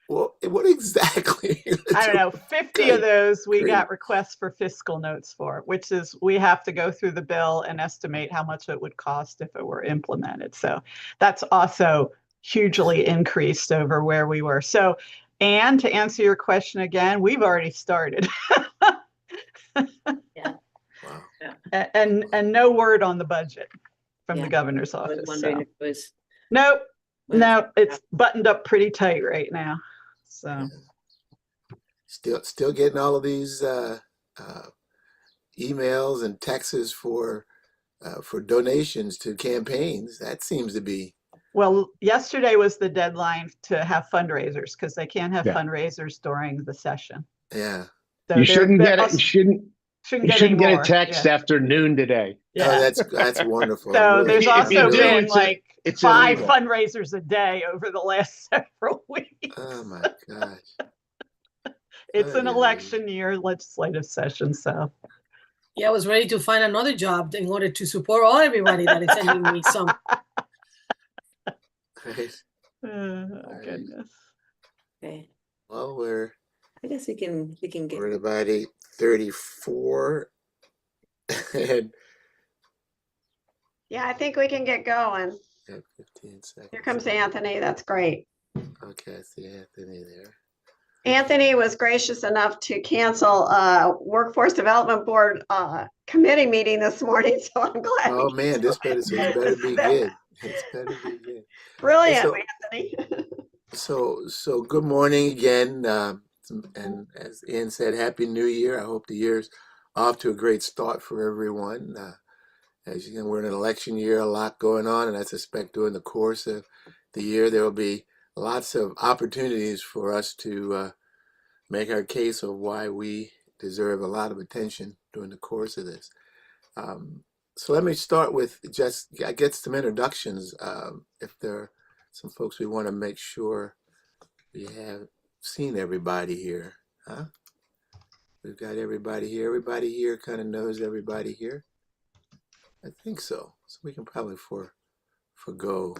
what exactly? I don't know, 50 of those we Great. got requests for fiscal notes for, which is we have to go through the bill and estimate how much it would cost if it were implemented. So that's also hugely increased over where we were. So, and to answer your question again, we've already started. Yeah. Wow. And no word on the budget from the governor's I was office. wondering So. if it was. Nope. No, it's buttoned up pretty tight right now. So still getting all of these emails and texts for donations to campaigns. That seems to be. Well, yesterday was the deadline to have fundraisers because they can't have fundraisers during the session. Yeah. So you shouldn't get it. You shouldn't get a text after noon today. Yeah. Oh, that's wonderful. So there's also been like it's 5 fundraisers a day over the last several weeks. Oh my gosh. It's an election year legislative session, so. Yeah, I was ready to find another job in order to support everybody that is sending me some. Right. Oh, goodness. Okay. Well, I guess we can get. We're at about 8:34, and yeah, I think we can get going. 15 seconds. Here comes Anthony. That's great. Okay, I see Anthony there. Anthony was gracious enough to cancel Workforce Development Board committee meeting this morning, so I'm glad. Oh man, this better be good. It's better be good. Brilliant, Anthony. So good morning again, and as Ian said, Happy New Year. I hope the year's off to a great start for everyone. As you know, we're in an election year, a lot going on, and I suspect during the course of the year there will be lots of opportunities for us to make our case of why we deserve a lot of attention during the course of this. So let me start with I get some introductions. If there are some folks we want to make sure we have seen everybody here. Huh? We've got everybody here. Everybody here kind of knows everybody here. I think so. So we can probably forgo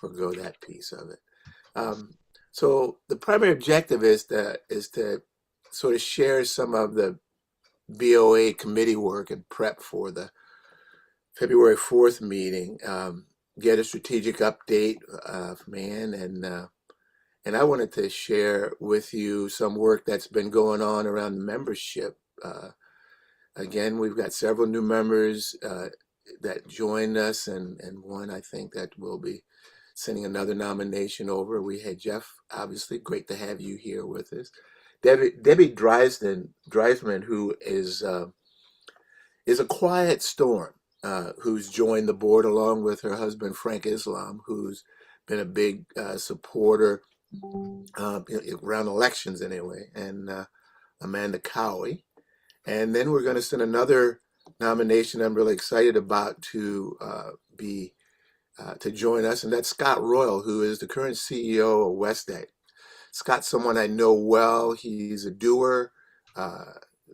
that piece of it. So the primary objective is to sort of share some of the BOA committee work and prep for the February 4th meeting. Get a strategic update from Ann, and I wanted to share with you some work that's been going on around the membership. Again, we've got several new members that joined us, and one I think that will be sending another nomination over. We had Jeff, obviously, great to have you here with us. Debbie Dreisman, who is a quiet storm, who's joined the board along with her husband, Frank Islam, who's been a big supporter around elections anyway, and Amanda Cowie. And then we're going to send another nomination I'm really excited about to join us, and that's Scott Royal, who is the current CEO of WestEd. Scott's someone I know well. He's a doer,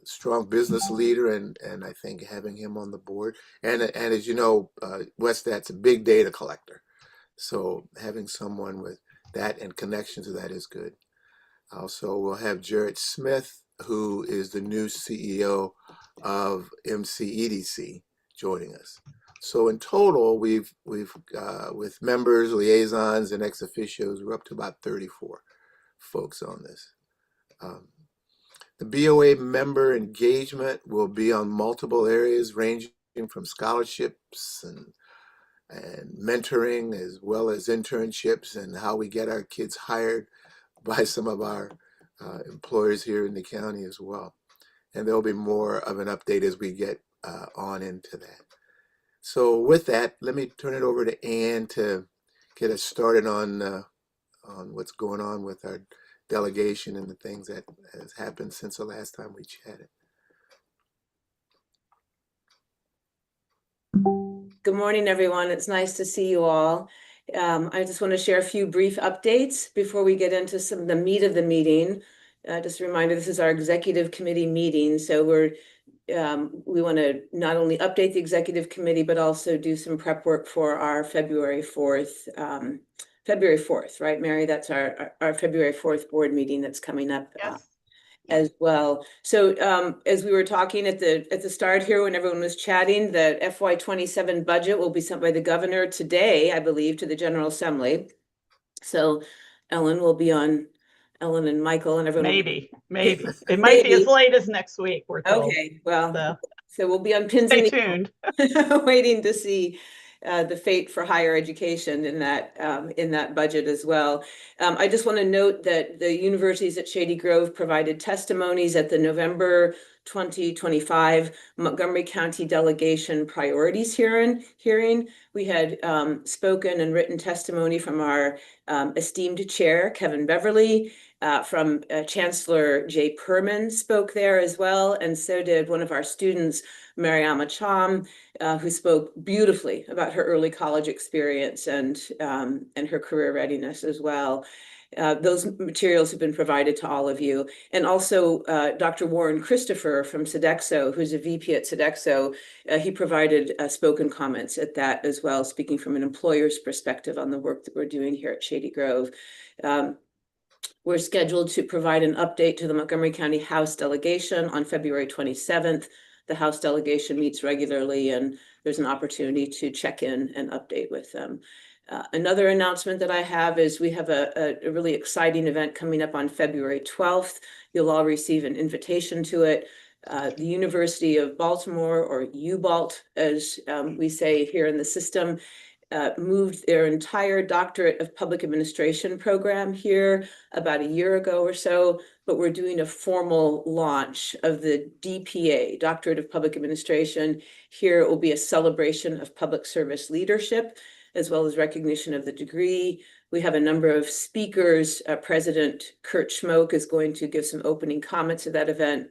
strong business leader, and I think having him on the board, and as you know, WestEd's a big data collector, so having someone with that and connection to that is good. Also, we'll have Jared Smith, who is the new CEO of MCEDC, joining us. So in total, we've with members, liaisons, and ex officios, we're up to about 34 folks on this. The BOA member engagement will be on multiple areas, ranging from scholarships and mentoring, as well as internships, and how we get our kids hired by some of our employers here in the county as well. And there'll be more of an update as we get on into that. So with that, let me turn it over to Ann to get us started on what's going on with our delegation and the things that has happened since the last time we chatted. Good morning, everyone. It's nice to see you all. I just want to share a few brief updates before we get into some of the meat of the meeting. Just a reminder, this is our executive committee meeting, so we want to not only update the executive committee, but also do some prep work for our February 4th February 4th, right, Mary? That's our February 4th board meeting that's coming up. Yes. As well. So as we were talking at the start here, when everyone was chatting, the FY27 budget will be sent by the governor today, I believe, to the General Assembly. So Ellen and Michael and everyone. Maybe it might be as late as next week, we're told. Okay, well, so we'll be on pins Stay and tuned. waiting to see the fate for higher education in that budget as well. I just want to note that the universities at Shady Grove provided testimonies at the November 2025 Montgomery County Delegation Priorities hearing. We had spoken and written testimony from our esteemed chair, Kevin Beverly, from Chancellor Jay Perman spoke there as well, and so did one of our students, Mariama Cham, who spoke beautifully about her early college experience and her career readiness as well. Those materials have been provided to all of you. And also Dr. Warren Christopher from Sodexo, who's a VP at Sodexo, he provided spoken comments at that as well, speaking from an employer's perspective on the work that we're doing here at Shady Grove. We're scheduled to provide an update to the Montgomery County House delegation on February 27th. The House delegation meets regularly, and there's an opportunity to check in and update with them. Another announcement that I have is we have a really exciting event coming up on February 12th. You'll all receive an invitation to it. The University of Baltimore, or UBalt, as we say here in the system, moved their entire Doctorate of Public Administration program here about a year ago or so, but we're doing a formal launch of the DPA, Doctorate of Public Administration. Here it will be a celebration of public service leadership, as well as recognition of the degree. We have a number of speakers. President Kurt Schmoke is going to give some opening comments at that event.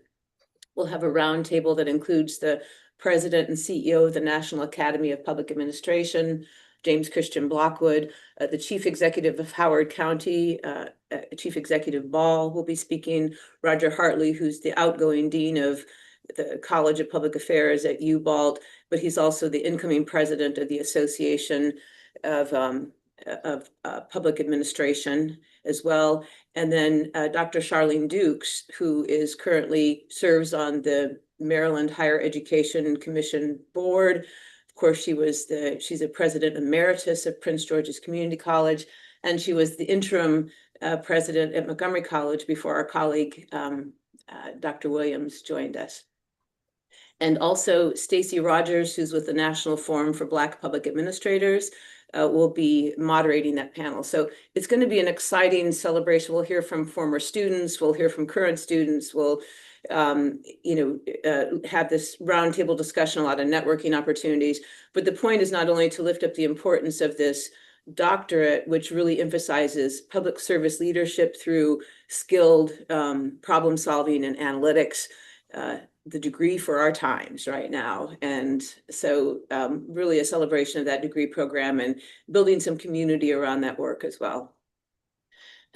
We'll have a roundtable that includes the President and CEO of the National Academy of Public Administration, James Christian Blockwood, the Chief Executive of Howard County, Chief Executive Ball will be speaking, Roger Hartley, who's the outgoing Dean of the College of Public Affairs at UBalt, but he's also the incoming president of the Association of Public Administration as well. And then Dr. Charlene Dukes, who currently serves on the Maryland Higher Education Commission Board. Of course, she's a president emeritus of Prince George's Community College, and she was the interim president at Montgomery College before our colleague, Dr. Williams, joined us. And also Stacy Rogers, who's with the National Forum for Black Public Administrators, will be moderating that panel. So it's going to be an exciting celebration. We'll hear from former students, we'll hear from current students, we'll have this roundtable discussion, a lot of networking opportunities. But the point is not only to lift up the importance of this doctorate, which really emphasizes public service leadership through skilled problem solving and analytics, the degree for our times right now. And so really a celebration of that degree program and building some community around that work as well.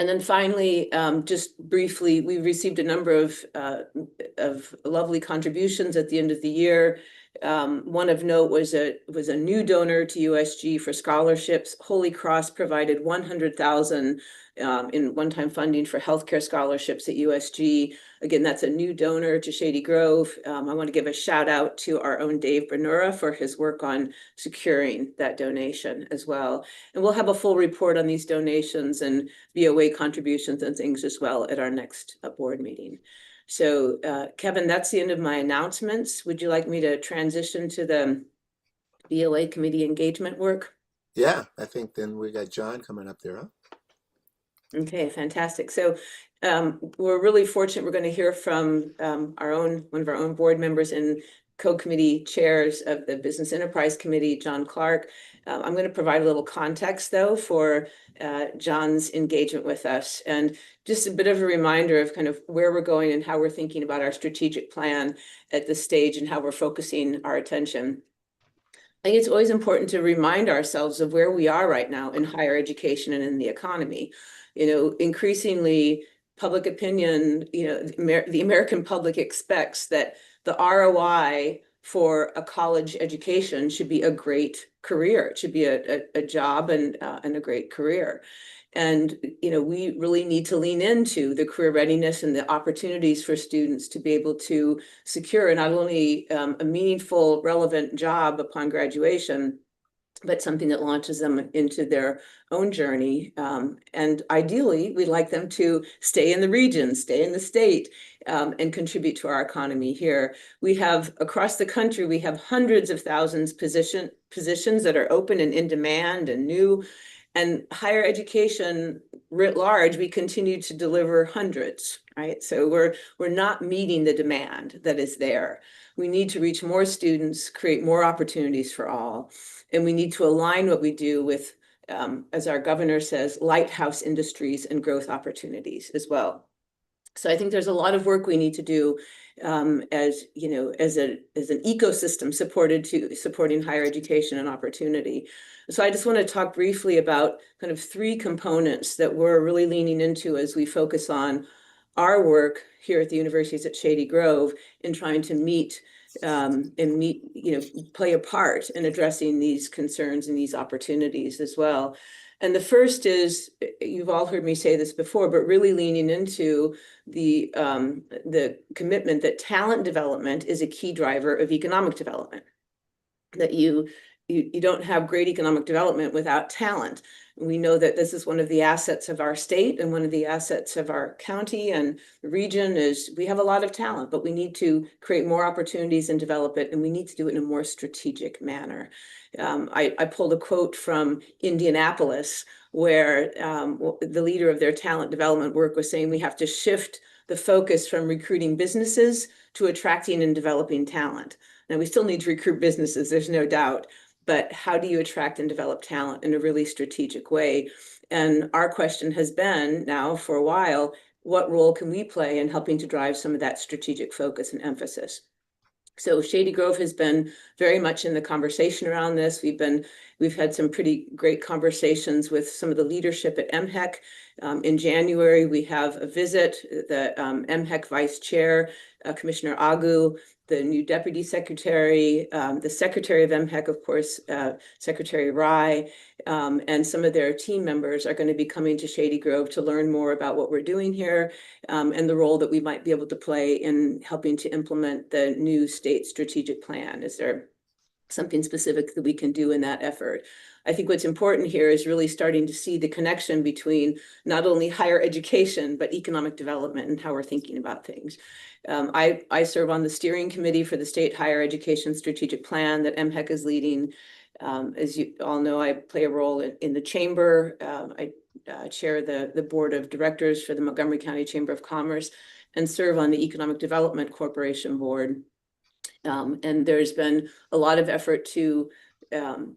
And then finally, just briefly, we received a number of lovely contributions at the end of the year. One of note was a new donor to USG for scholarships. Holy Cross provided $100,000 in one-time funding for healthcare scholarships at USG. Again, that's a new donor to Shady Grove. I want to give a shout out to our own Dave Bernura for his work on securing that donation as well. And we'll have a full report on these donations and BOA contributions and things as well at our next board meeting. So Kevin, that's the end of my announcements. Would you like me to transition to the BOA committee engagement work? Yeah, I think then we got John coming up there, huh? Okay, fantastic. So we're really fortunate. We're going to hear from one of our own board members and co-committee chairs of the Business Enterprise Committee, John Clark. I'm going to provide a little context, though, for John's engagement with us, and just a bit of a reminder of kind of where we're going and how we're thinking about our strategic plan at this stage and how we're focusing our attention. I think it's always important to remind ourselves of where we are right now in higher education and in the economy. Increasingly, public opinion, the American public expects that the ROI for a college education should be a great career. It should be a job and a great career. And, you know, we really need to lean into the career readiness and the opportunities for students to be able to secure not only a meaningful, relevant job upon graduation, but something that launches them into their own journey. And ideally, we'd like them to stay in the region, stay in the state, and contribute to our economy here. We have, across the country, we have hundreds of thousands positions that are open and in demand and new. And higher education writ large, we continue to deliver hundreds, right? So we're not meeting the demand that is there. We need to reach more students, create more opportunities for all. And we need to align what we do with, as our governor says, lighthouse industries and growth opportunities as well. So I think there's a lot of work we need to do as, you know, as an ecosystem supporting higher education and opportunity. So I just want to talk briefly about kind of three components that we're really leaning into as we focus on our work here at the universities at Shady Grove in trying to play a part in addressing these concerns and these opportunities as well. And the first is, you've all heard me say this before, but really leaning into the commitment that talent development is a key driver of economic development. That you don't have great economic development without talent. We know that this is one of the assets of our state and one of the assets of our county and region is we have a lot of talent, but we need to create more opportunities and develop it, and we need to do it in a more strategic manner. I pulled a quote from Indianapolis where the leader of their talent development work was saying we have to shift the focus from recruiting businesses to attracting and developing talent. Now, we still need to recruit businesses, there's no doubt, but how do you attract and develop talent in a really strategic way? And our question has been now for a while, what role can we play in helping to drive some of that strategic focus and emphasis? So Shady Grove has been very much in the conversation around this. We've had some pretty great conversations with some of the leadership at MHEC. In January, we have a visit, the MHEC Vice Chair, Commissioner Agu, the new Deputy Secretary, the Secretary of MHEC, of course, Secretary Rai, and some of their team members are going to be coming to Shady Grove to learn more about what we're doing here and the role that we might be able to play in helping to implement the new state strategic plan. Is there something specific that we can do in that effort? I think what's important here is really starting to see the connection between not only higher education, but economic development and how we're thinking about things. I serve on the steering committee for the state higher education strategic plan that MHEC is leading. As you all know, I play a role in the chamber. I chair the board of directors for the Montgomery County Chamber of Commerce and serve on the Economic Development Corporation board. And there's been a lot of effort to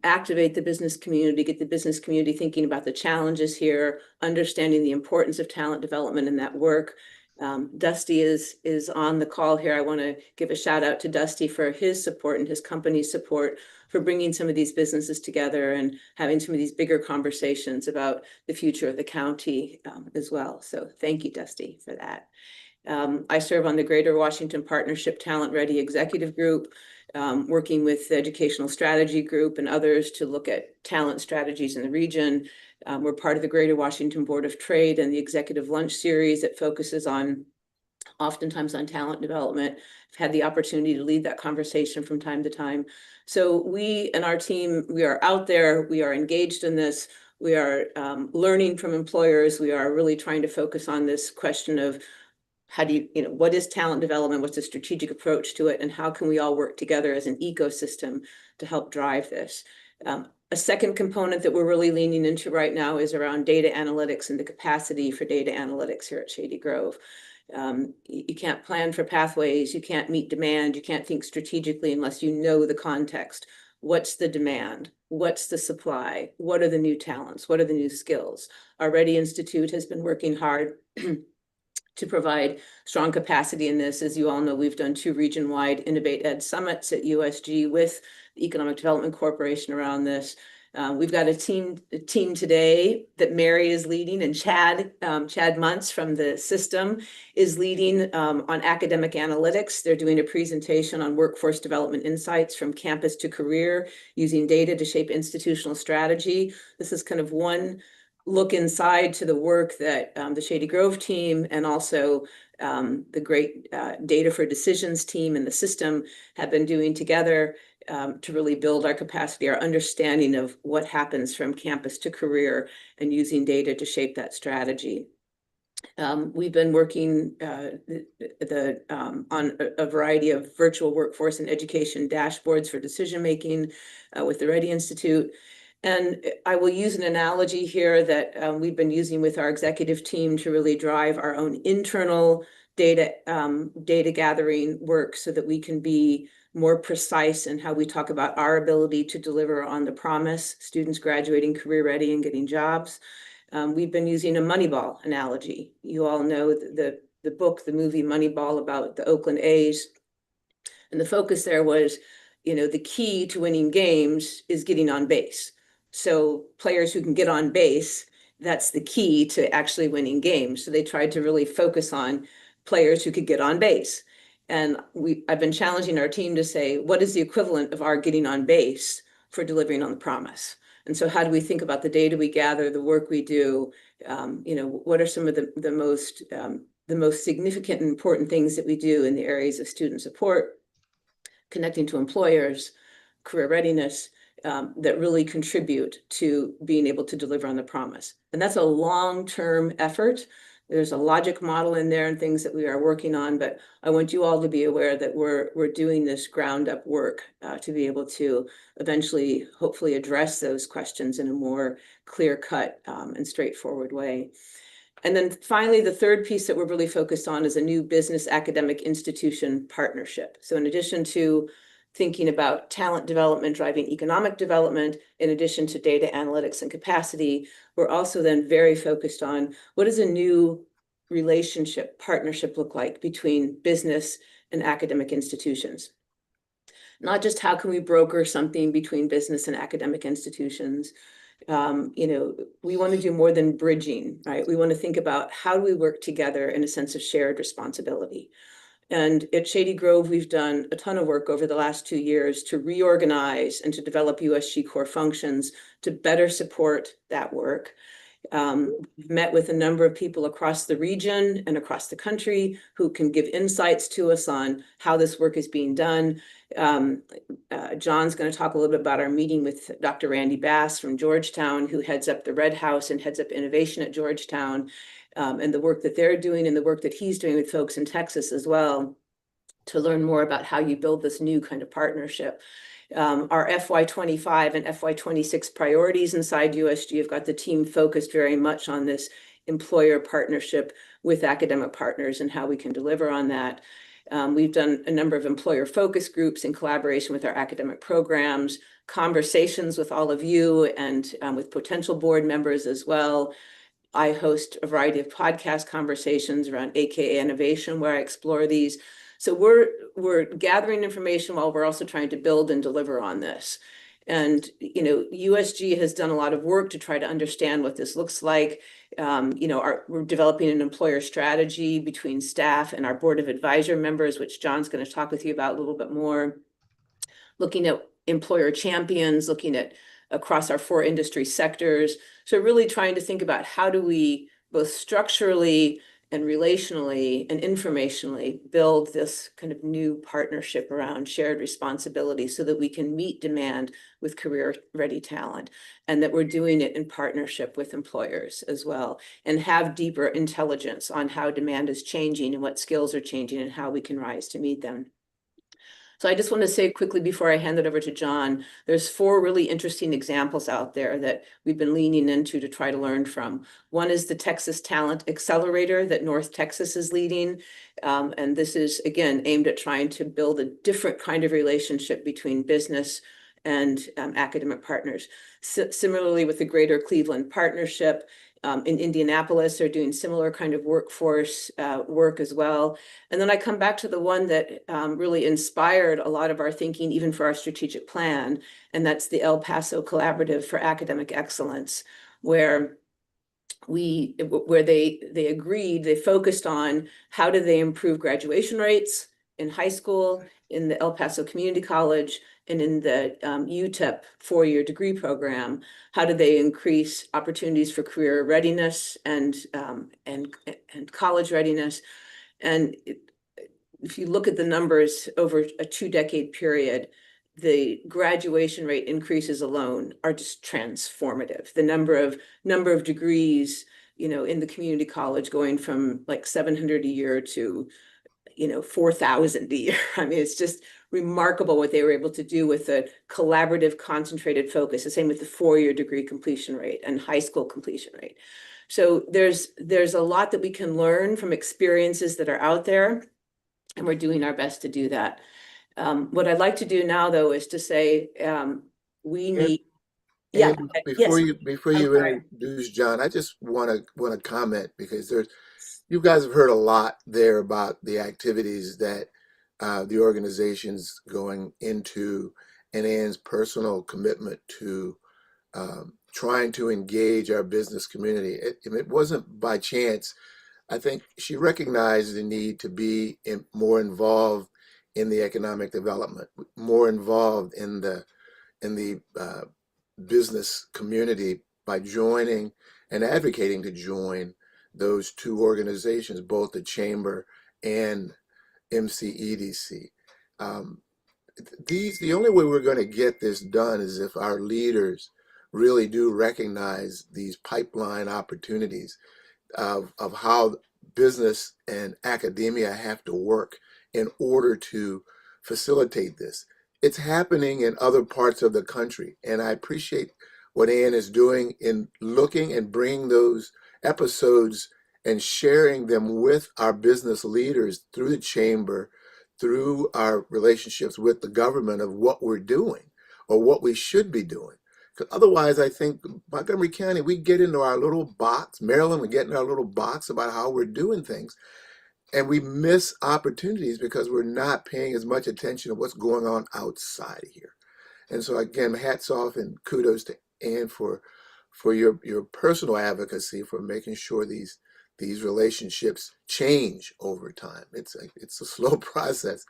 activate the business community, get the business community thinking about the challenges here, understanding the importance of talent development in that work. Dusty is on the call here. I want to give a shout out to Dusty for his support and his company's support for bringing some of these businesses together and having some of these bigger conversations about the future of the county as well. So thank you, Dusty, for that. I serve on the Greater Washington Partnership Talent Ready Executive Group, working with the Educational Strategy Group and others to look at talent strategies in the region. We're part of the Greater Washington Board of Trade and the Executive Lunch Series that focuses oftentimes on talent development. I've had the opportunity to lead that conversation from time to time. So we and our team, we are out there, we are engaged in this, we are learning from employers, we are really trying to focus on this question of how do you, what is talent development? What's the strategic approach to it? And how can we all work together as an ecosystem to help drive this? A second component that we're really leaning into right now is around data analytics and the capacity for data analytics here at Shady Grove. You can't plan for pathways, you can't meet demand, you can't think strategically unless you know the context. What's the demand? What's the supply? What are the new talents? What are the new skills? Our Ready Institute has been working hard to provide strong capacity in this. As you all know, we've done 2 region-wide Innovate Ed Summits at USG with the Economic Development Corporation around this. We've got a team today that Mary is leading, and Chad Muntz from the system is leading on academic analytics. They're doing a presentation on workforce development insights from campus to career, using data to shape institutional strategy. This is kind of one look inside to the work that the Shady Grove team and also the great Data for Decisions team and the system have been doing together to really build our capacity, our understanding of what happens from campus to career, and using data to shape that strategy. We've been working on a variety of virtual workforce and education dashboards for decision-making with the Ready Institute. And I will use an analogy here that we've been using with our executive team to really drive our own internal data gathering work so that we can be more precise in how we talk about our ability to deliver on the promise, students graduating career ready and getting jobs. We've been using a Moneyball analogy. You all know the book, the movie Moneyball, about the Oakland A's. And the focus there was, the key to winning games is getting on base. So players who can get on base, that's the key to actually winning games. So they tried to really focus on players who could get on base. And I've been challenging our team to say, what is the equivalent of our getting on base for delivering on the promise? And so how do we think about the data we gather, the work we do? What are some of the most significant and important things that we do in the areas of student support, connecting to employers, career readiness, that really contribute to being able to deliver on the promise? And that's a long-term effort. There's a logic model in there and things that we are working on, but I want you all to be aware that we're doing this ground up work to be able to eventually, hopefully, address those questions in a more clear-cut and straightforward way. And then finally, the third piece that we're really focused on is a new business academic institution partnership. So in addition to thinking about talent development, driving economic development, in addition to data analytics and capacity, we're also then very focused on what does a new relationship, partnership look like between business and academic institutions? Not just how can we broker something between business and academic institutions. We want to do more than bridging, right? We want to think about how do we work together in a sense of shared responsibility. And at Shady Grove, we've done a ton of work over the last 2 years to reorganize and to develop USG core functions to better support that work. We've met with a number of people across the region and across the country who can give insights to us on how this work is being done. John's going to talk a little bit about our meeting with Dr. Randy Bass from Georgetown, who heads up the Red House and heads up innovation at Georgetown, and the work that they're doing and the work that he's doing with folks in Texas as well, to learn more about how you build this new kind of partnership. Our FY25 and FY26 priorities inside USG have got the team focused very much on this employer partnership with academic partners and how we can deliver on that. We've done a number of employer focus groups in collaboration with our academic programs, conversations with all of you and with potential board members as well. I host a variety of podcast conversations around AKA innovation where I explore these. So we're gathering information while we're also trying to build and deliver on this. And, USG has done a lot of work to try to understand what this looks like. We're developing an employer strategy between staff and our board of advisor members, which John's going to talk with you about a little bit more. Looking at employer champions, looking at across our 4 industry sectors. So really trying to think about how do we both structurally and relationally and informationally build this kind of new partnership around shared responsibility so that we can meet demand with career-ready talent, and that we're doing it in partnership with employers as well, and have deeper intelligence on how demand is changing and what skills are changing and how we can rise to meet them. So I just want to say quickly before I hand it over to John, there's 4 really interesting examples out there that we've been leaning into to try to learn from. One is the Texas Talent Accelerator that North Texas is leading. And this is, again, aimed at trying to build a different kind of relationship between business and academic partners. Similarly with the Greater Cleveland Partnership, in Indianapolis are doing similar kind of workforce work as well. And then I come back to the one that really inspired a lot of our thinking, even for our strategic plan, and that's the El Paso Collaborative for Academic Excellence, where they agreed, they focused on how do they improve graduation rates in high school, in the El Paso Community College, and in the UTEP four-year degree program. How do they increase opportunities for career readiness and college readiness? And if you look at the numbers over a 2-decade period, the graduation rate increases alone are just transformative. The number of degrees, in the community college going from like 700 a year to 4,000 a year. I mean, it's just remarkable what they were able to do with a collaborative, concentrated focus. The same with the four-year degree completion rate and high school completion rate. So there's a lot that we can learn from experiences that are out there, and we're doing our best to do that. What I'd like to do now, though, is to say we need. And Yeah. before Yes. you introduce John, I just want to comment, because you guys have heard a lot there about the activities that the organization's going into, and Ann's personal commitment to trying to engage our business community. It wasn't by chance. I think she recognized the need to be more involved in the economic development, more involved in the business community by joining and advocating to join those two organizations, both the Chamber and MCEDC. The only way we're going to get this done is if our leaders really do recognize these pipeline opportunities of how business and academia have to work in order to facilitate this. It's happening in other parts of the country, and I appreciate what Ann is doing in looking and bringing those episodes and sharing them with our business leaders through the chamber, through our relationships with the government, of what we're doing or what we should be doing. Because otherwise, I think Montgomery County, we get into our little box. Maryland, we get in our little box about how we're doing things. And we miss opportunities because we're not paying as much attention to what's going on outside of here. And so again, hats off and kudos to Ann for your personal advocacy for making sure these relationships change over time. It's a slow process.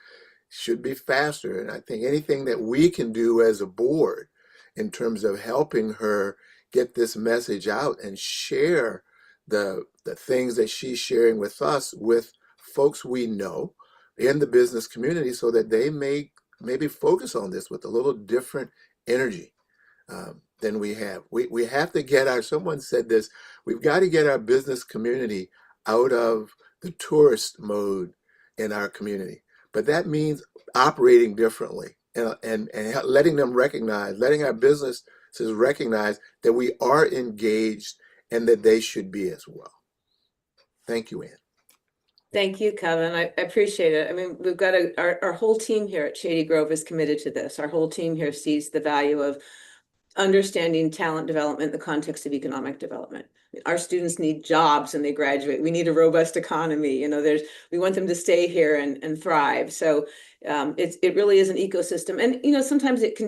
Should be faster. And I think anything that we can do as a board in terms of helping her get this message out and share the things that she's sharing with us with folks we know in the business community, so that they may maybe focus on this with a little different energy than we have. We have to get someone said this, we've got to get our business community out of the tourist mode in our community. But that means operating differently and letting them recognize, letting our businesses recognize that we are engaged and that they should be as well. Thank you, Ann. Thank you, Kevin. I appreciate it. I mean, we've got our whole team here at Shady Grove is committed to this. Our whole team here sees the value of understanding talent development in the context of economic development. Our students need jobs when they graduate. We need a robust economy. We want them to stay here and thrive. So it really is an ecosystem. And sometimes it can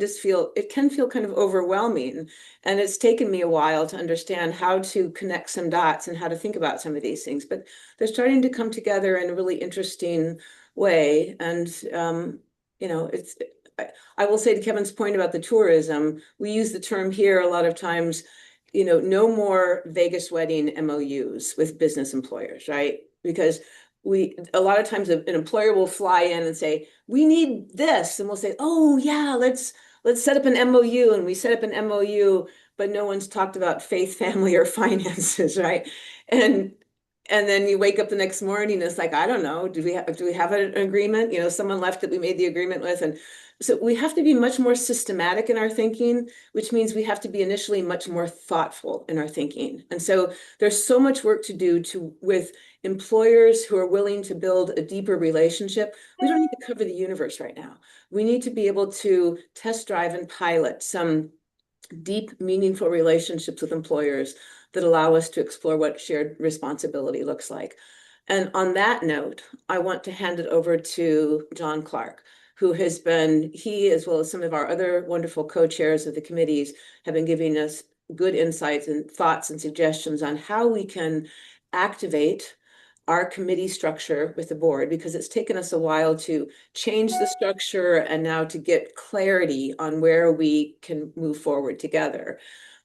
feel kind of overwhelming. And it's taken me a while to understand how to connect some dots and how to think about some of these things. But they're starting to come together in a really interesting way. And I will say, to Kevin's point about the tourism, we use the term here a lot of times, no more Vegas wedding MOUs with business employers, right? Because a lot of times an employer will fly in and say, we need this. And we'll say, oh yeah, let's set up an MOU. And we set up an MOU, but no one's talked about faith, family, or finances, right? And then you wake up the next morning, and it's like, I don't know, do we have an agreement? Someone left that we made the agreement with. And so we have to be much more systematic in our thinking, which means we have to be initially much more thoughtful in our thinking. And so there's so much work to do with employers who are willing to build a deeper relationship. We don't need to cover the universe right now. We need to be able to test drive and pilot some deep, meaningful relationships with employers that allow us to explore what shared responsibility looks like. And on that note, I want to hand it over to John Clark, who has been, he as well as some of our other wonderful co-chairs of the committees have been giving us good insights and thoughts and suggestions on how we can activate our committee structure with the board, because it's taken us a while to change the structure and now to get clarity on where we can move forward together.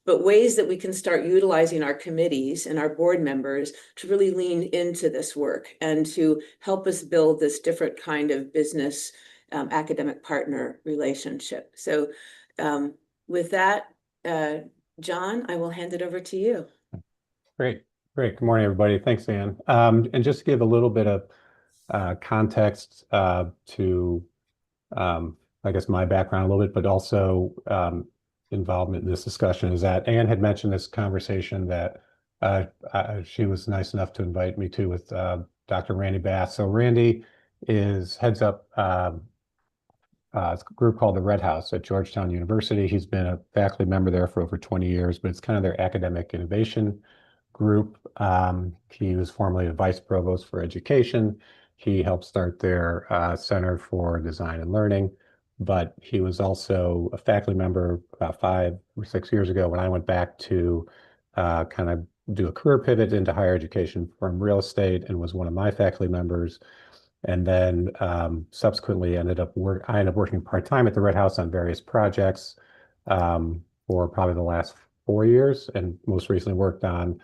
But ways that we can start utilizing our committees and our board members to really lean into this work and to help us build this different kind of business academic partner relationship. So with that, John, I will hand it over to you. Great. Good morning, everybody. Thanks, Ann. And just to give a little bit of context to, I guess, my background a little bit, but also involvement in this discussion, is that Ann had mentioned this conversation that she was nice enough to invite me to with Dr. Randy Bass. So Randy heads up a group called the Red House at Georgetown University. He's been a faculty member there for over 20 years, but it's kind of their academic innovation group. He was formerly a vice provost for education. He helped start their Center for Design and Learning, but he was also a faculty member about 5 or 6 years ago when I went back to kind of do a career pivot into higher education from real estate, and was one of my faculty members. And then subsequently I ended up working part-time at the Red House on various projects for probably the last 4 years, and most recently worked on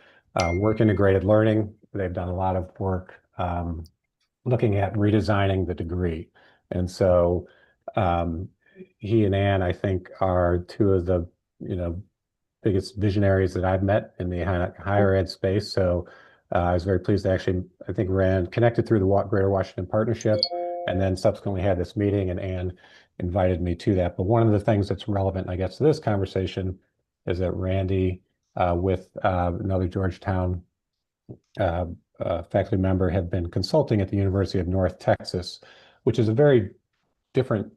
work integrated learning. They've done a lot of work looking at redesigning the degree. And so he and Ann, I think, are two of the biggest visionaries that I've met in the higher ed space. So I was very pleased to actually, I think, connected through the Greater Washington Partnership, and then subsequently had this meeting, and Ann invited me to that. But one of the things that's relevant, I guess, to this conversation is that Randy, with another Georgetown faculty member, have been consulting at the University of North Texas, which is a very different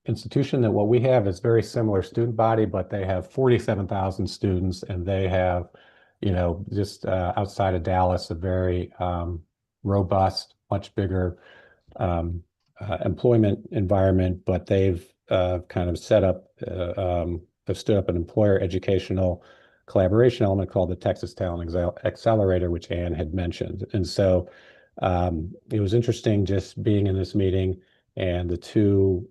institution than what we have. Is very similar student body, but they have 47,000 students, and they have, just outside of Dallas, a very robust, much bigger employment environment. But they've kind of set up, they've stood up an employer educational collaboration element called the Texas Talent Accelerator, which Ann had mentioned. And so it was interesting just being in this meeting, and the two,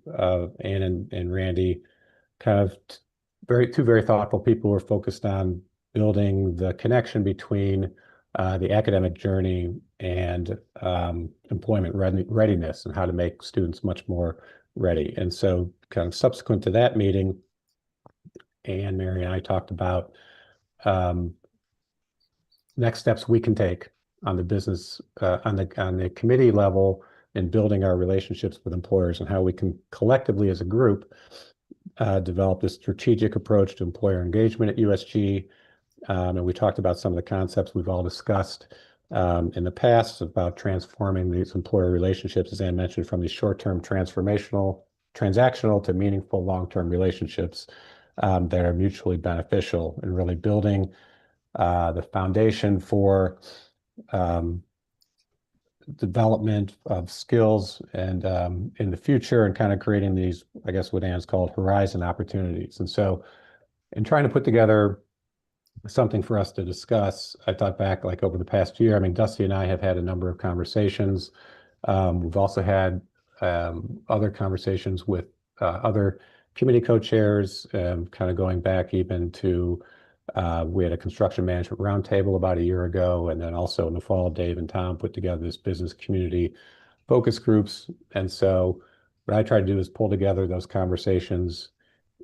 Ann and Randy, kind of two very thoughtful people who are focused on building the connection between the academic journey and employment readiness, and how to make students much more ready. And so kind of subsequent to that meeting, Ann, Mary, and I talked about next steps we can take on the business, on the committee level, in building our relationships with employers, and how we can collectively as a group develop this strategic approach to employer engagement at USG. And we talked about some of the concepts we've all discussed in the past about transforming these employer relationships, as Ann mentioned, from these short-term transactional to meaningful long-term relationships that are mutually beneficial, and really building the foundation for development of skills and in the future, and kind of creating these, I guess, what Ann's called horizon opportunities. And so in trying to put together something for us to discuss, I thought back, like, over the past year. I mean, Dusty and I have had a number of conversations. We've also had other conversations with other committee co-chairs, kind of going back even to, we had a construction management roundtable about a year ago, and then also in the fall, Dave and Tom put together this business community focus groups. And so what I try to do is pull together those conversations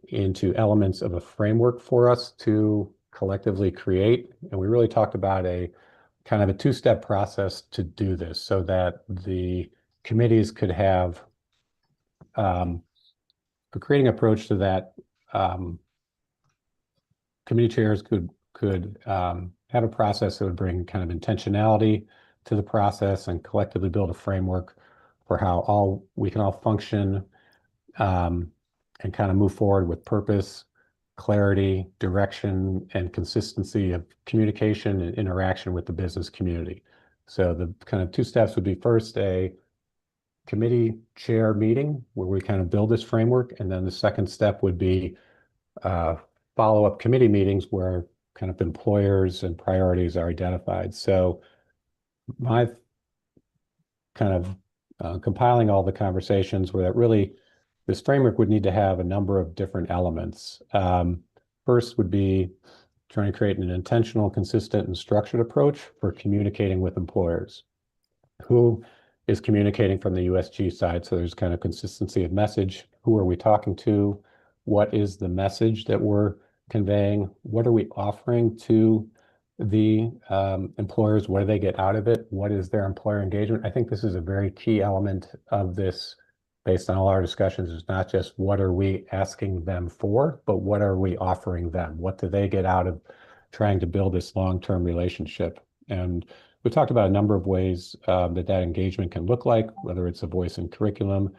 into elements of a framework for us to collectively create. And we really talked about a kind of a two-step process to do this, so that the committees could have a creating approach to that. Committee chairs could have a process that would bring kind of intentionality to the process, and collectively build a framework for how we can all function and kind of move forward with purpose clarity, direction, and consistency of communication and interaction with the business community. So the kind of 2 steps would be first a committee chair meeting where we kind of build this framework. And then the second step would be follow-up committee meetings where kind of employers and priorities are identified. So my kind of compiling all the conversations where that really, this framework would need to have a number of different elements. First would be trying to create an intentional, consistent, and structured approach for communicating with employers. Who is communicating from the USG side? So there's kind of consistency of message. Who are we talking to? What is the message that we're conveying? What are we offering to the employers? What do they get out of it? What is their employer engagement? I think this is a very key element of this based on all our discussions. It's not just what are we asking them for, but what are we offering them? What do they get out of trying to build this long-term relationship? And we talked about a number of ways that engagement can look like, whether it's a voice in curriculum,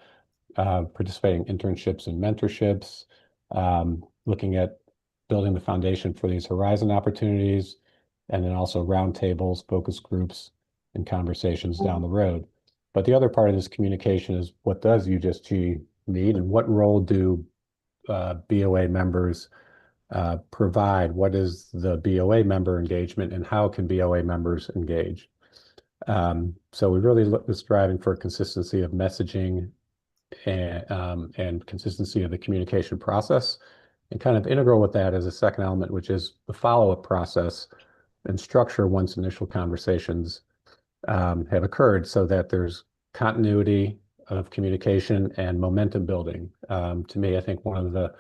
participating in internships and mentorships, looking at building the foundation for these horizon opportunities, and then also roundtables, focus groups, and conversations down the road. But the other part of this communication is what does USG need and what role do BOA members provide? What is the BOA member engagement and how can BOA members engage? So we really look at striving for consistency of messaging and consistency of the communication process, and kind of integral with that is a second element, which is the follow-up process and structure once initial conversations have occurred so that there's continuity of communication and momentum building. To me, I think one of the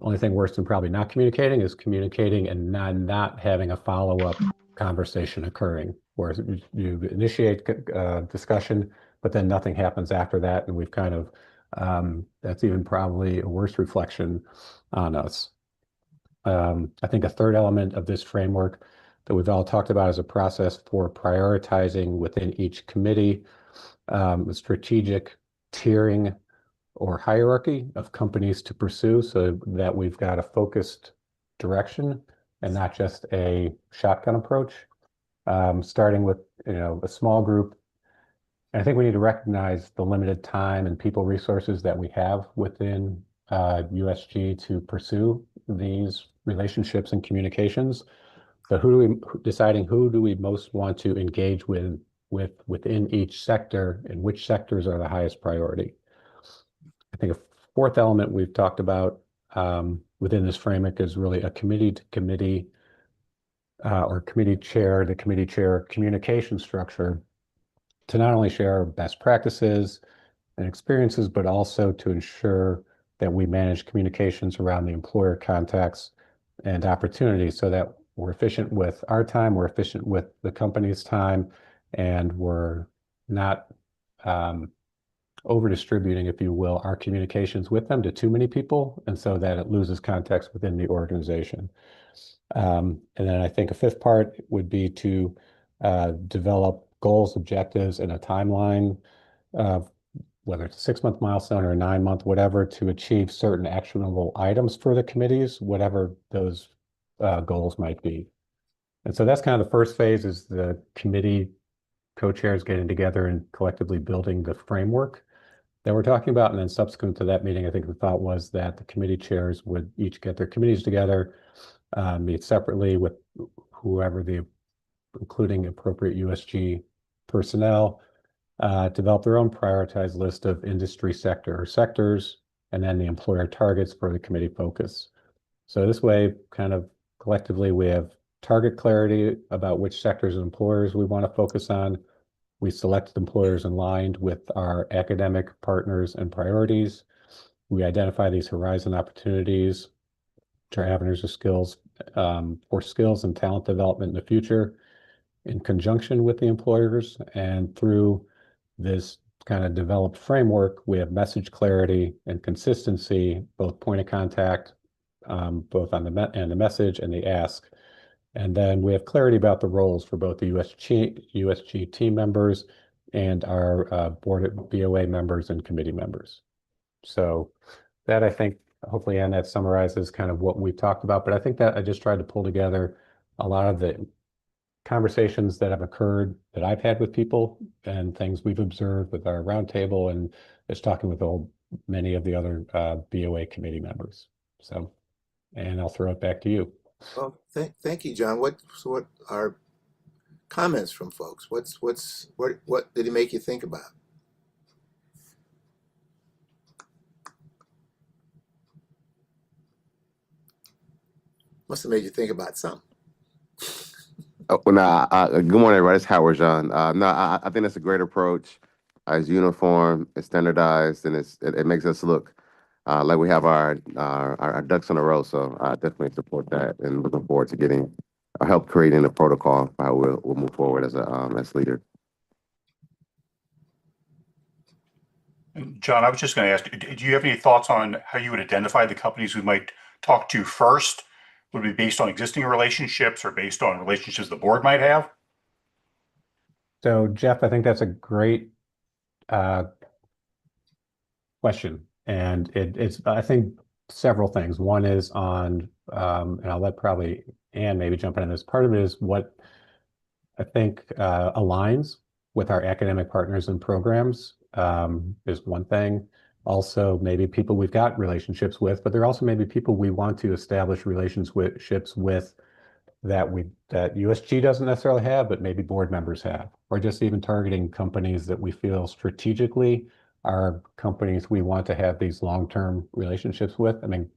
only thing worse than probably not communicating is communicating and not having a follow-up conversation occurring, where you initiate discussion, but then nothing happens after that. And we've kind of, that's even probably a worse reflection on us. I think a third element of this framework that we've all talked about is a process for prioritizing within each committee, a strategic tiering or hierarchy of companies to pursue so that we've got a focused direction and not just a shotgun approach, starting with a small group. And I think we need to recognize the limited time and people resources that we have within USG to pursue these relationships and communications. So deciding who do we most want to engage with within each sector and which sectors are the highest priority. I think a fourth element we've talked about within this framework is really a committee to committee or committee chair to committee chair communication structure to not only share best practices and experiences, but also to ensure that we manage communications around the employer contacts and opportunities so that we're efficient with our time, we're efficient with the company's time, and we're not over distributing, if you will, our communications with them to too many people, and so that it loses context within the organization. And then I think a fifth part would be to develop goals, objectives, and a timeline, whether it's a 6-month milestone or a 9-month, whatever, to achieve certain actionable items for the committees, whatever those goals might be. And so that's kind of the first phase, is the committee co-chairs getting together and collectively building the framework that we're talking about. And then subsequent to that meeting, I think the thought was that the committee chairs would each get their committees together, meet separately with whoever including appropriate USG personnel, develop their own prioritized list of industry sectors, and then the employer targets for the committee focus. So this way, kind of collectively, we have target clarity about which sectors and employers we want to focus on. We selected employers aligned with our academic partners and priorities. We identify these horizon opportunities, which are avenues of skills for skills and talent development in the future in conjunction with the employers. And through this kind of developed framework, we have message clarity and consistency, both point of contact, both on the message and the ask. And then we have clarity about the roles for both the USG team members and our board BOA members and committee members. So that, I think, hopefully, Ann, that summarizes kind of what we've talked about. But I think that I just tried to pull together a lot of the conversations that have occurred that I've had with people and things we've observed with our roundtable and just talking with many of the other BOA committee members. So, and I'll throw it back to you. Well, thank you, John. What are comments from folks? What did it make you think about? Must have made you think about something. Oh, no, good morning, everybody. It's Howard, John. No, I think that's a great approach. It's uniform, it's standardized, and it makes us look like we have our ducks in a row. So I definitely support that, and looking forward to getting help creating a protocol for how we'll move forward as leader. John, I was just going to ask, do you have any thoughts on how you would identify the companies we might talk to first? Would it be based on existing relationships or based on relationships the board might have? So, Jeff, I think that's a great question. And it's, I think, several things. One is on, and I'll let probably Ann maybe jump in on this. Part of it is what I think aligns with our academic partners and programs is one thing. Also, maybe people we've got relationships with, but there are also maybe people we want to establish relationships with that USG doesn't necessarily have, but maybe board members have, or just even targeting companies that we feel strategically are companies we want to have these long-term relationships with. I mean,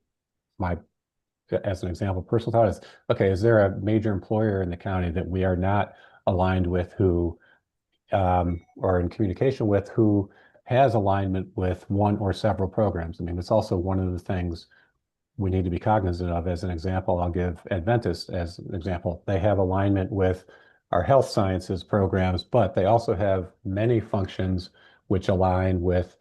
as an example, personal thought is, okay, is there a major employer in the county that we are not aligned with who, or in communication with, who has alignment with one or several programs? I mean, it's also one of the things we need to be cognizant of. As an example, I'll give Adventist as an example. They have alignment with our health sciences programs, but they also have many functions which align with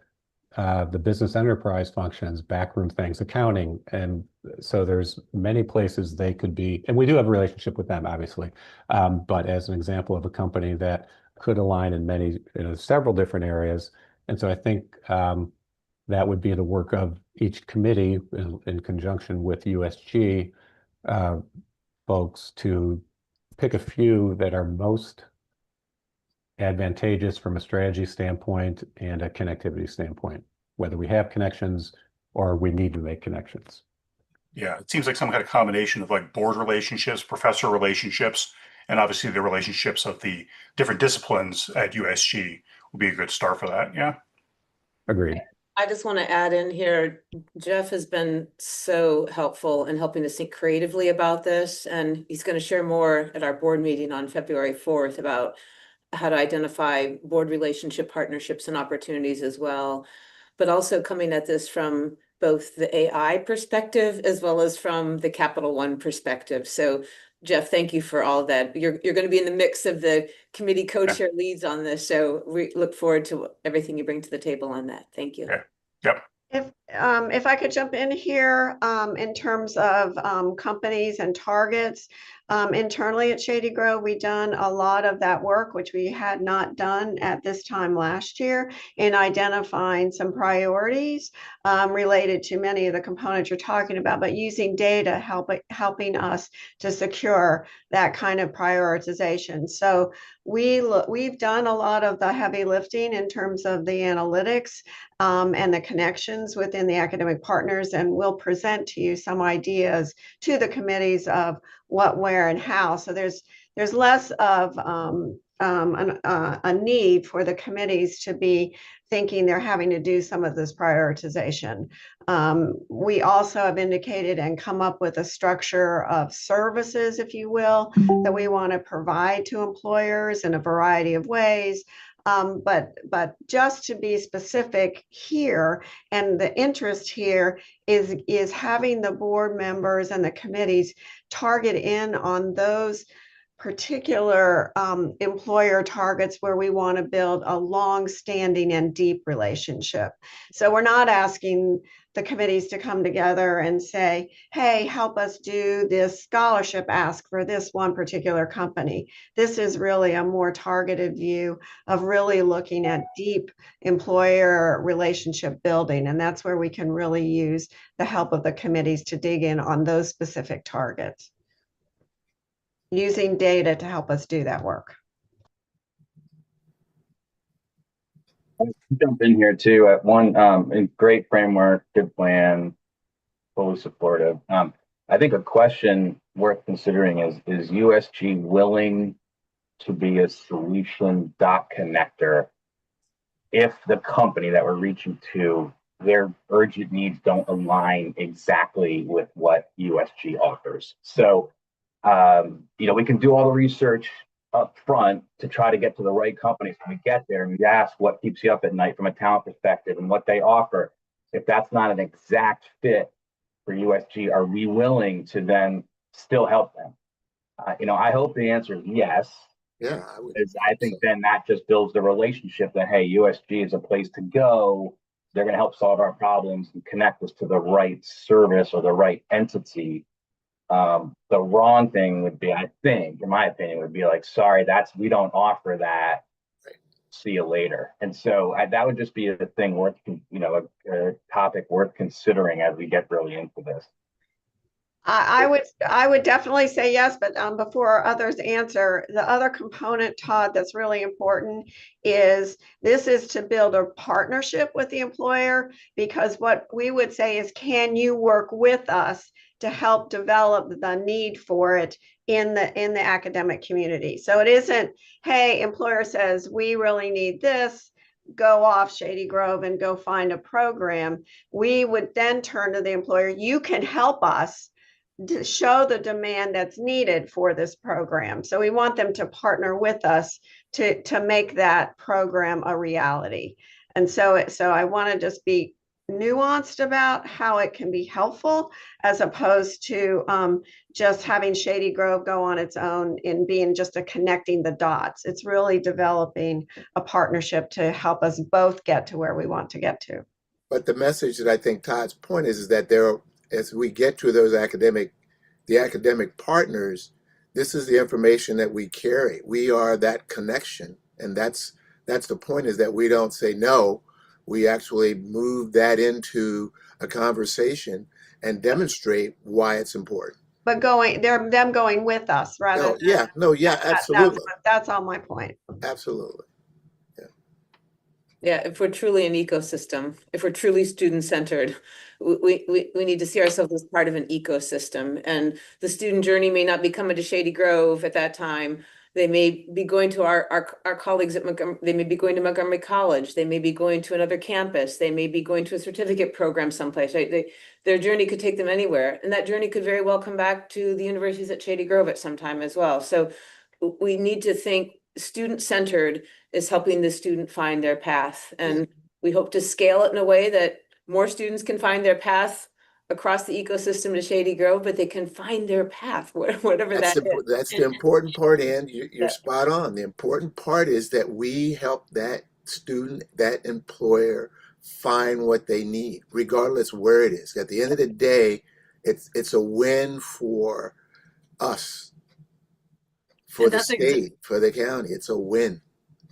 the business enterprise functions, backroom things, accounting. And so there's many places they could be, and we do have a relationship with them, obviously. But as an example of a company that could align in several different areas. And so I think that would be the work of each committee in conjunction with USG folks to pick a few that are most advantageous from a strategy standpoint and a connectivity standpoint, whether we have connections or we need to make connections. Yeah, it seems like some kind of combination of like board relationships, professor relationships, and obviously the relationships of the different disciplines at USG would be a good start for that. Yeah. Agreed. I just want to add in here, Jeff has been so helpful in helping us think creatively about this, and he's going to share more at our board meeting on February 4th about how to identify board relationship partnerships and opportunities as well, but also coming at this from both the AI perspective as well as from the Capital One perspective. So Jeff, thank you for all that. You're going to be in the mix of the committee co-chair leads on this. So we look forward to everything you bring to the table on that. Thank you. Okay. Yep. If I could jump in here in terms of companies and targets, internally at Shady Grove, we've done a lot of that work, which we had not done at this time last year, in identifying some priorities related to many of the components you're talking about, but using data helping us to secure that kind of prioritization. So we've done a lot of the heavy lifting in terms of the analytics and the connections within the academic partners, and we'll present to you some ideas to the committees of what, where, and how. So there's less of a need for the committees to be thinking they're having to do some of this prioritization. We also have indicated and come up with a structure of services, if you will, that we want to provide to employers in a variety of ways. But just to be specific here, and the interest here is having the board members and the committees target in on those particular employer targets where we want to build a long-standing and deep relationship. So we're not asking the committees to come together and say, hey, help us do this scholarship ask for this one particular company. This is really a more targeted view of really looking at deep employer relationship building. And that's where we can really use the help of the committees to dig in on those specific targets, using data to help us do that work. I'll jump in here too at one great framework, good plan, fully supportive. I think a question worth considering is USG willing to be a solution dot connector if the company that we're reaching to, their urgent needs don't align exactly with what USG offers. So, we can do all the research up front to try to get to the right companies when we get there, and we ask what keeps you up at night from a talent perspective and what they offer. If that's not an exact fit for USG, are we willing to then still help them? I hope the answer is yes. Yeah, I think then that just builds the relationship that, hey, USG is a place to go. They're going to help solve our problems and connect us to the right service or the right entity. The wrong thing would be, I think, in my opinion, would be like, sorry, we don't offer that. Right. See you later. And so that would just be a thing worth, a topic worth considering as we get really into this. I would definitely say yes, but before others answer, the other component, Todd, that's really important is this is to build a partnership with the employer, because what we would say is, can you work with us to help develop the need for it in the academic community? So it isn't, hey, employer says we really need this, go off Shady Grove and go find a program. We would then turn to the employer, you can help us to show the demand that's needed for this program. So we want them to partner with us to make that program a reality. And so I want to just be nuanced about how it can be helpful, as opposed to just having Shady Grove go on its own and being just a connecting the dots. It's really developing a partnership to help us both get to where we want to get to. But the message that I think Todd's point is that as we get to those academic partners, this is the information that we carry. We are that connection, and that's the point, is that we don't say no. We actually move that into a conversation and demonstrate why it's important. But them going with us rather. Absolutely. That's all my point. Absolutely. Yeah, if we're truly an ecosystem, if we're truly student-centered, we need to see ourselves as part of an ecosystem. And the student journey may not be coming to Shady Grove at that time. They may be going to our colleagues at Montgomery. They may be going to Montgomery College. They may be going to another campus. They may be going to a certificate program someplace. Right? Their journey could take them anywhere, and that journey could very well come back to the universities at Shady Grove at some time as well. So we need to think student-centered is helping the student find their path. And we hope to scale it in a way that more students can find their path across the ecosystem to Shady Grove, but they can find their path, whatever that is. That's the important part, and you're spot on. The important part is that we help that student, that employer, find what they need, regardless where it is. At the end of the day, it's a win for us, for the state, for the county. It's a win.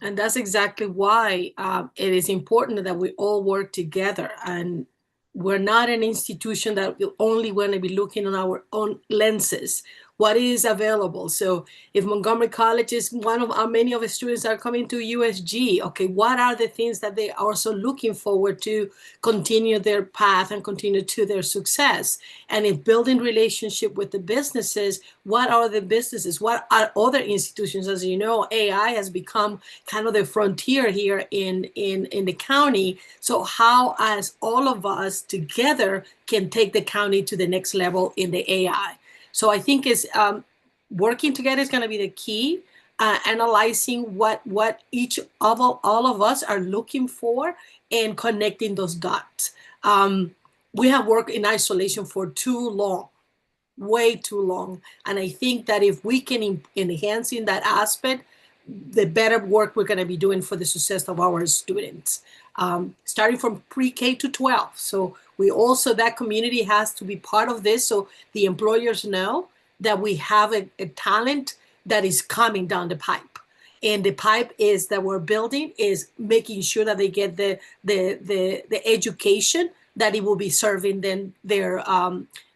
And that's exactly why it is important that we all work together. And we're not an institution that will only want to be looking on our own lenses. What is available? So if Montgomery College is one of our many of the students are coming to USG, okay, what are the things that they are also looking forward to continue their path and continue to their success? And in building relationship with the businesses, what are the businesses? What are other institutions? As you know, AI has become kind of the frontier here in the county. So how, as all of us together, can take the county to the next level in the AI? So I think is working together is going to be the key. Analyzing what each of all of us are looking for and connecting those dots. We have worked in isolation for too long. way too long. And I think that if we can enhance in that aspect, the better work we're going to be doing for the success of our students, starting from pre-K to 12. So we also, that community has to be part of this, so the employers know that we have a talent that is coming down the pipe. And the pipe is that we're building is making sure that they get the education that it will be serving then their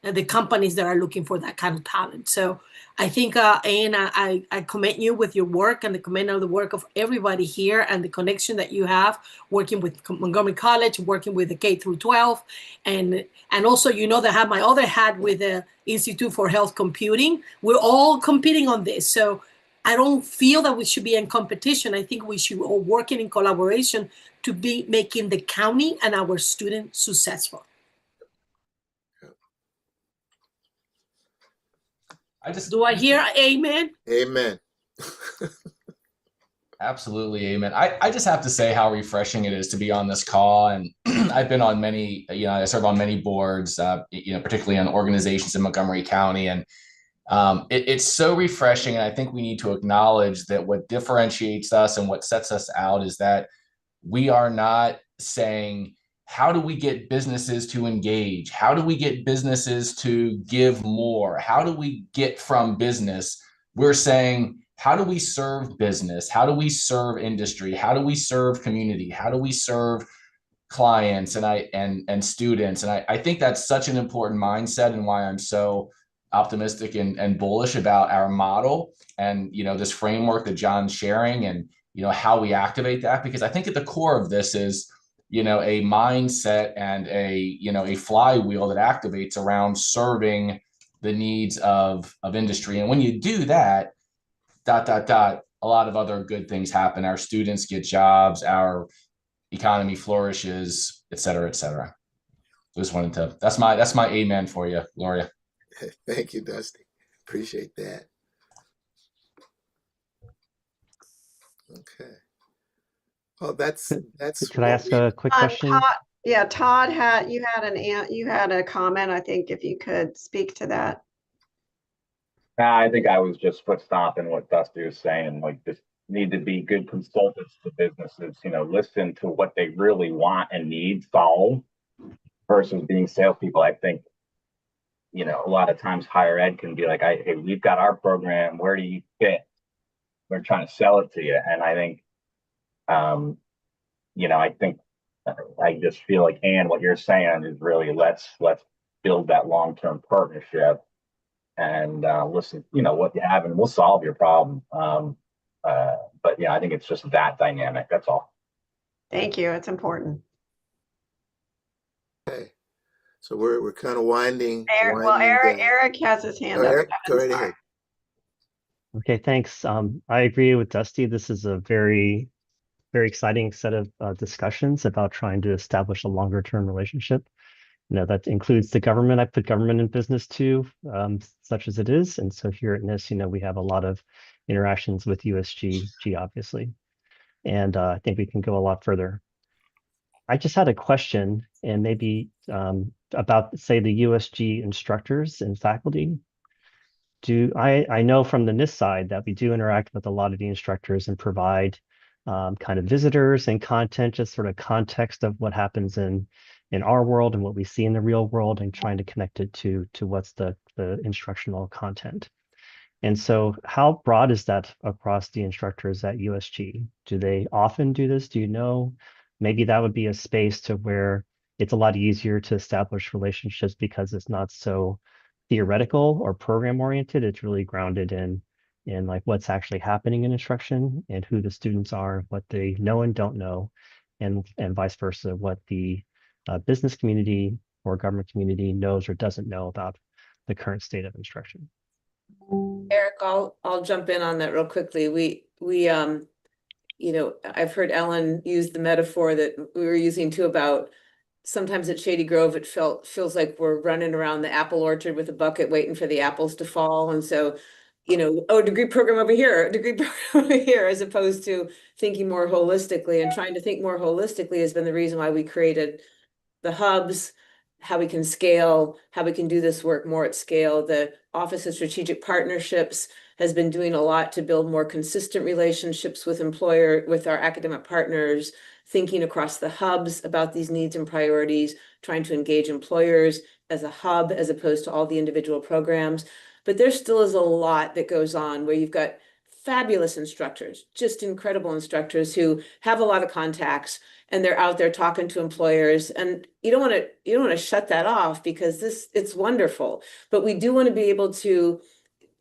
the companies that are looking for that kind of talent. So I think, Anne, I commend you with your work and the commend of the work of everybody here and the connection that you have working with Montgomery College, working with the K through 12. And also, you know, that I have my other hat with the Institute for Health Computing. We're all competing on this. So I don't feel that we should be in competition. I think we should all working in collaboration to be making the county and our students successful. Do I hear amen? Amen. Absolutely, amen. I just have to say how refreshing it is to be on this call. And I've been on many, I serve on many boards, particularly on organizations in Montgomery County. And it's so refreshing. And I think we need to acknowledge that what differentiates us and what sets us out is that we are not saying, how do we get businesses to engage? How do we get businesses to give more? How do we get from business? We're saying, how do we serve business? How do we serve industry? How do we serve community? How do we serve clients and students? And I think that's such an important mindset, and why I'm so optimistic and bullish about our model and, this framework that John's sharing, and, how we activate that, because I think at the core of this is, a mindset and a flywheel that activates around serving the needs of industry. And when you do that, a lot of other good things happen. Our students get jobs, our economy flourishes, et cetera, et cetera. Just wanted to, that's my amen for you, Gloria. Thank you, Dusty. Appreciate that. Okay. Well, that's. Could I ask a quick question? Todd had a comment. I think if you could speak to that. I think I was just foot stomping what Dusty was saying. Like, just need to be good consultants to businesses. Listen to what they really want and need solved, versus being salespeople. I think, a lot of times higher ed can be like, hey, we've got our program. Where do you fit? We're trying to sell it to you. And I think, I just feel like, Ann, what you're saying is really let's build that long-term partnership and listen, what you have, and we'll solve your problem. But yeah, I think it's just that dynamic. That's all. Thank you. It's important. Okay. So we're kind of winding. Eric has his hand up. Eric, go right ahead. Okay, thanks. I agree with Dusty. This is a very, very exciting set of discussions about trying to establish a longer term relationship. That includes the government. I put government in business too, such as it is. And so here at NIST, we have a lot of interactions with USG, obviously. And I think we can go a lot further. I just had a question, and maybe about, say, the USG instructors and faculty. I know from the NIST side that we do interact with a lot of the instructors and provide kind of visitors and content, just sort of context of what happens in our world and what we see in the real world, and trying to connect it to what's the instructional content. And so how broad is that across the instructors at USG? Do they often do this? Do you know? Maybe that would be a space to where it's a lot easier to establish relationships, because it's not so theoretical or program oriented. It's really grounded in like what's actually happening in instruction and who the students are, what they know and don't know, and vice versa, what the business community or government community knows or doesn't know about the current state of instruction. Eric, I'll jump in on that real quickly. We I've heard Ellen use the metaphor that we were using too about sometimes at Shady Grove, it feels like we're running around the apple orchard with a bucket waiting for the apples to fall. And so, degree program over here, degree program over here, as opposed to thinking more holistically. And trying to think more holistically has been the reason why we created the hubs, how we can scale, how we can do this work more at scale. The Office of Strategic Partnerships has been doing a lot to build more consistent relationships with our academic partners, thinking across the hubs about these needs and priorities, trying to engage employers as a hub as opposed to all the individual programs. But there still is a lot that goes on where you've got fabulous instructors, just incredible instructors who have a lot of contacts, and they're out there talking to employers. And you don't want to shut that off, because it's wonderful. But we do want to be able to,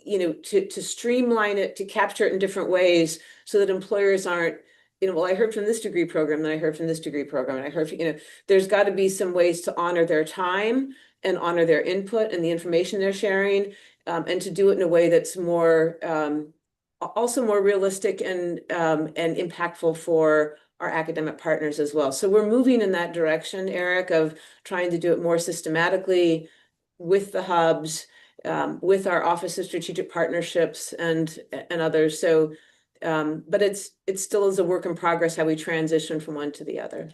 to streamline it, to capture it in different ways, so that employers aren't, well, I heard from this degree program, then I heard from this degree program, and I heard, there's got to be some ways to honor their time and honor their input and the information they're sharing, and to do it in a way that's more, also more realistic and impactful for our academic partners as well. So we're moving in that direction, Eric, of trying to do it more systematically with the hubs, with our Office of Strategic Partnerships and others. So, but it still is a work in progress how we transition from one to the other.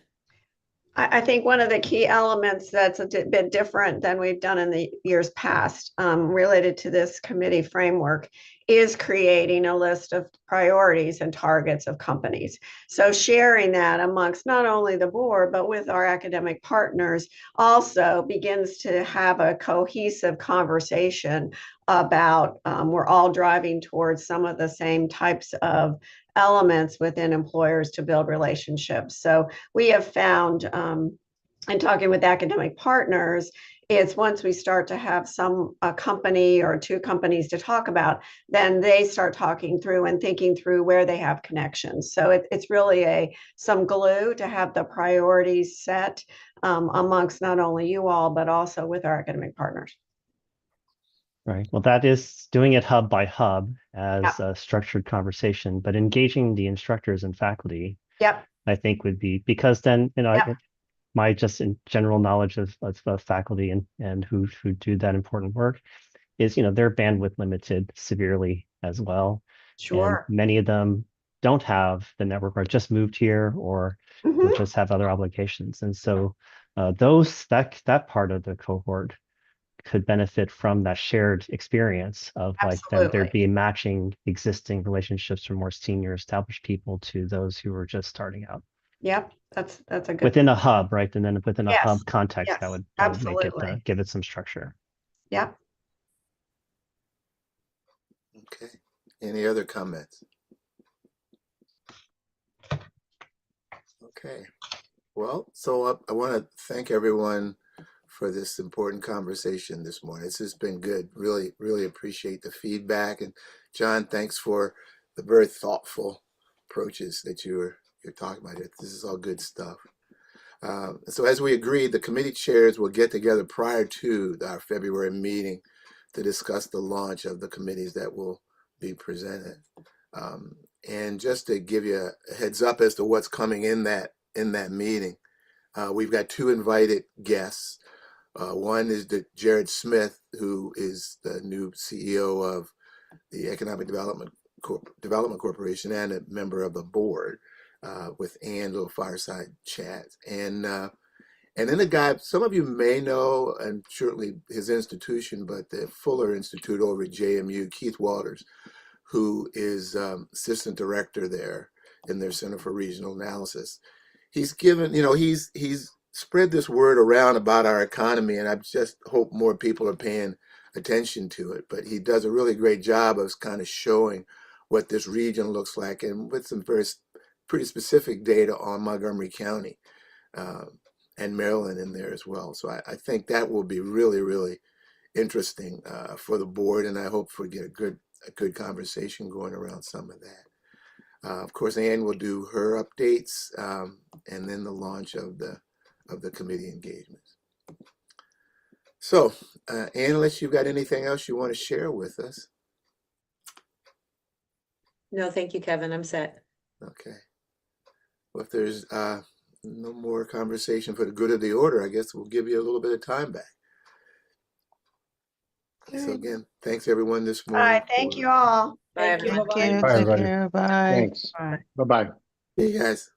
I think one of the key elements that's a bit different than we've done in the years past, related to this committee framework, is creating a list of priorities and targets of companies. So sharing that amongst not only the board, but with our academic partners also begins to have a cohesive conversation about, we're all driving towards some of the same types of elements within employers to build relationships. So we have found, in talking with academic partners, it's once we start to have a company or two companies to talk about, then they start talking through and thinking through where they have connections. So it's really some glue to have the priorities set amongst not only you all, but also with our academic partners. Right. Well, that is doing it hub by hub as a structured conversation, but engaging the instructors and faculty, I think would be, because then, my just in general knowledge of faculty and who do that important work is, they're bandwidth limited severely as well. Sure. And many of them don't have the network, or just moved here, or just have other obligations. And so that part of the cohort could benefit from that shared experience of then there'd be matching existing relationships from more senior established people to those who are just starting out. Yep, that's a good within a hub, right? And then within a hub context, that would make it give it some structure. Yep. Okay. Any other comments? Okay. Well, so I want to thank everyone for this important conversation this morning. This has been good. Really, really appreciate the feedback. And John, thanks for the very thoughtful approaches that you're talking about. This is all good stuff. So as we agreed, the committee chairs will get together prior to our February meeting to discuss the launch of the committees that will be presented. And just to give you a heads up as to what's coming in that meeting, we've got two invited guests. One is Jared Smith, who is the new CEO of the Economic Development Corporation and a member of the board, with Ann, little fireside chats. And then a guy some of you may know, and certainly his institution, but the Fuller Institute over at JMU, Keith Walters, who is assistant director there in their Center for Regional Analysis. He's given, he's spread this word around about our economy, and I just hope more people are paying attention to it. But he does a really great job of kind of showing what this region looks like, and with some pretty specific data on Montgomery County and Maryland in there as well. So I think that will be really, really interesting for the board, and I hope we get a good conversation going around some of that. Of course, Ann will do her updates, and then the launch of the committee engagements. So, Ann, unless you've got anything else you want to share with us. No, thank you, Kevin. I'm set. Okay. Well, if there's no more conversation for the good of the order, I guess we'll give you a little bit of time back. So again, thanks everyone this morning. All right, thank you all. Bye, Thank you. everyone. Bye, everybody. Take care. Bye. Thanks. Bye-bye. See you guys.